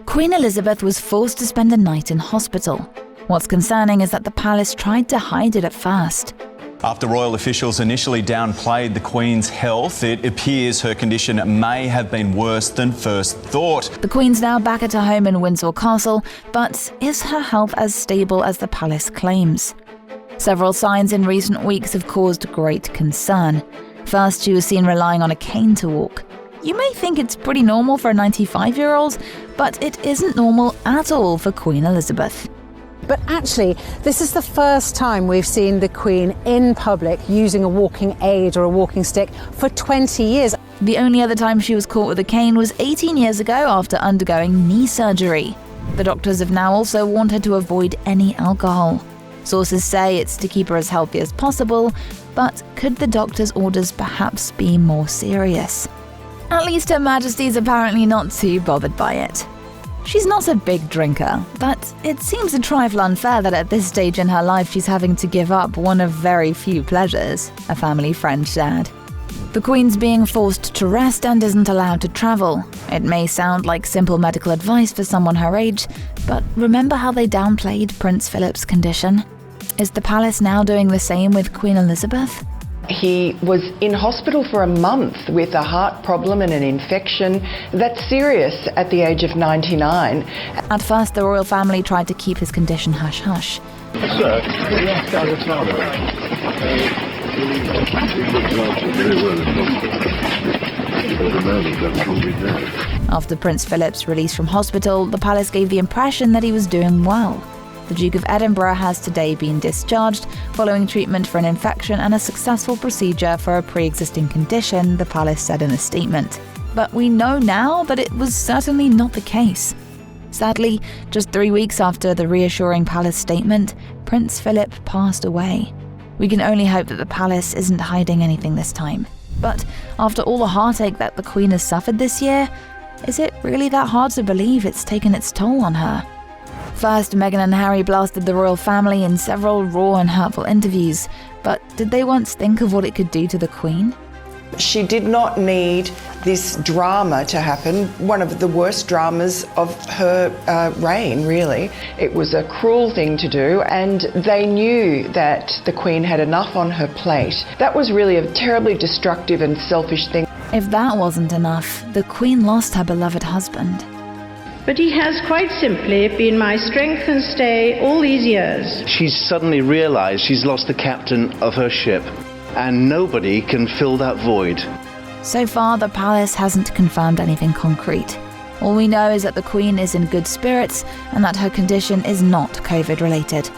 Queen Elizabeth was forced to spend the night in hospital. What's concerning is that the palace tried to hide it at first. After royal officials initially downplayed the Queen's health, it appears her condition may have been worse than first thought. The Queen's now back at her home in Windsor Castle, but is her health as stable as the palace claims? Several signs in recent weeks have caused great concern. First, she was seen relying on a cane to walk. You may think it's pretty normal for a 95-year-old, but it isn't normal at all for Queen Elizabeth. But actually, this is the first time we've seen the Queen in public using a walking aid or a walking stick for 20 years. The only other time she was caught with a cane was 18 years ago after undergoing knee surgery. The doctors have now also warned her to avoid any alcohol. Sources say it's to keep her as healthy as possible, but could the doctor's orders perhaps be more serious? At least Her Majesty's apparently not too bothered by it. She's not a big drinker, but it seems a trifle unfair that at this stage in her life she's having to give up one of very few pleasures, a family friend shared. The Queen's being forced to rest and isn't allowed to travel. It may sound like simple medical advice for someone her age, but remember how they downplayed Prince Philip's condition? Is the palace now doing the same with Queen Elizabeth? He was in hospital for a month with a heart problem and an infection that's serious at the age of 99. At first, the royal family tried to keep his condition hush-hush. Sir, After Prince Philip's release from hospital, the palace gave the impression that he was doing well. The Duke of Edinburgh has today been discharged following treatment for an infection and a successful procedure for a pre-existing condition, the palace said in a statement. But we know now that it was certainly not the case. Sadly, just 3 weeks after the reassuring palace statement, Prince Philip passed away. We can only hope that the palace isn't hiding anything this time. But after all the heartache that the Queen has suffered this year, is it really that hard to believe it's taken its toll on her? First, Meghan and Harry blasted the royal family in several raw and hurtful interviews, but did they once think of what it could do to the Queen? She did not need this drama to happen, one of the worst dramas of her reign, really. It was a cruel thing to do, and they knew that the Queen had enough on her plate. That was really a terribly destructive and selfish thing. If that wasn't enough, the Queen lost her beloved husband. But he has quite simply been my strength and stay all these years. She's suddenly realised she's lost the captain of her ship, and nobody can fill that void. So far, the palace hasn't confirmed anything concrete. All we know is that the Queen is in good spirits and that her condition is not COVID-related.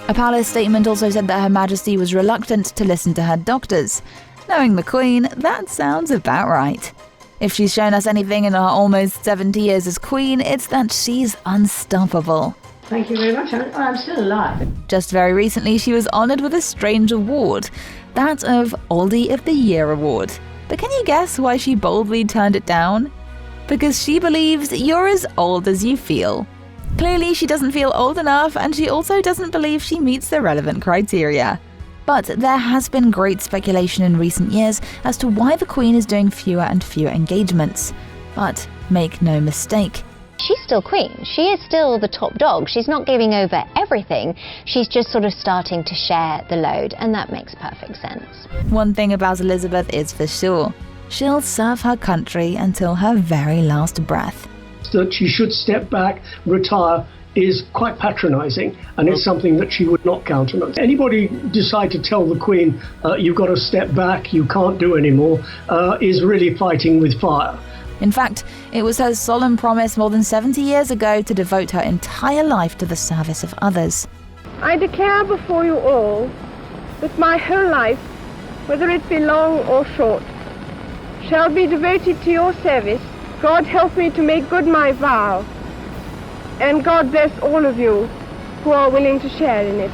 A palace statement also said that Her Majesty was reluctant to listen to her doctors. Knowing the Queen, that sounds about right. If she's shown us anything in her almost 70 years as Queen, it's that she's unstoppable. Thank you very much. I'm still alive. Just very recently, she was honoured with a strange award, that of Oldie of the Year award. But can you guess why she boldly turned it down? Because she believes you're as old as you feel. Clearly, she doesn't feel old enough, and she also doesn't believe she meets the relevant criteria. But there has been great speculation in recent years as to why the Queen is doing fewer and fewer engagements. But make no mistake, she's still Queen. She is still the top dog. She's not giving over everything. She's just sort of starting to share the load, and that makes perfect sense. One thing about Elizabeth is for sure. She'll serve her country until her very last breath. That she should step back, retire, is quite patronising, and it's something that she would not countenance. Anybody decide to tell the Queen, you've got to step back, you can't do anymore, is really fighting with fire. In fact, it was her solemn promise more than 70 years ago to devote her entire life to the service of others. I declare before you all that my whole life, whether it be long or short, shall be devoted to your service. God help me to make good my vow, and God bless all of you who are willing to share in it.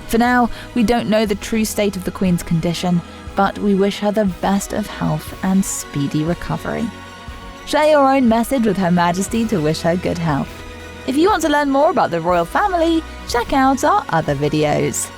For now, we don't know the true state of the Queen's condition, but we wish her the best of health and speedy recovery. Share your own message with Her Majesty to wish her good health. If you want to learn more about the royal family, check out our other videos.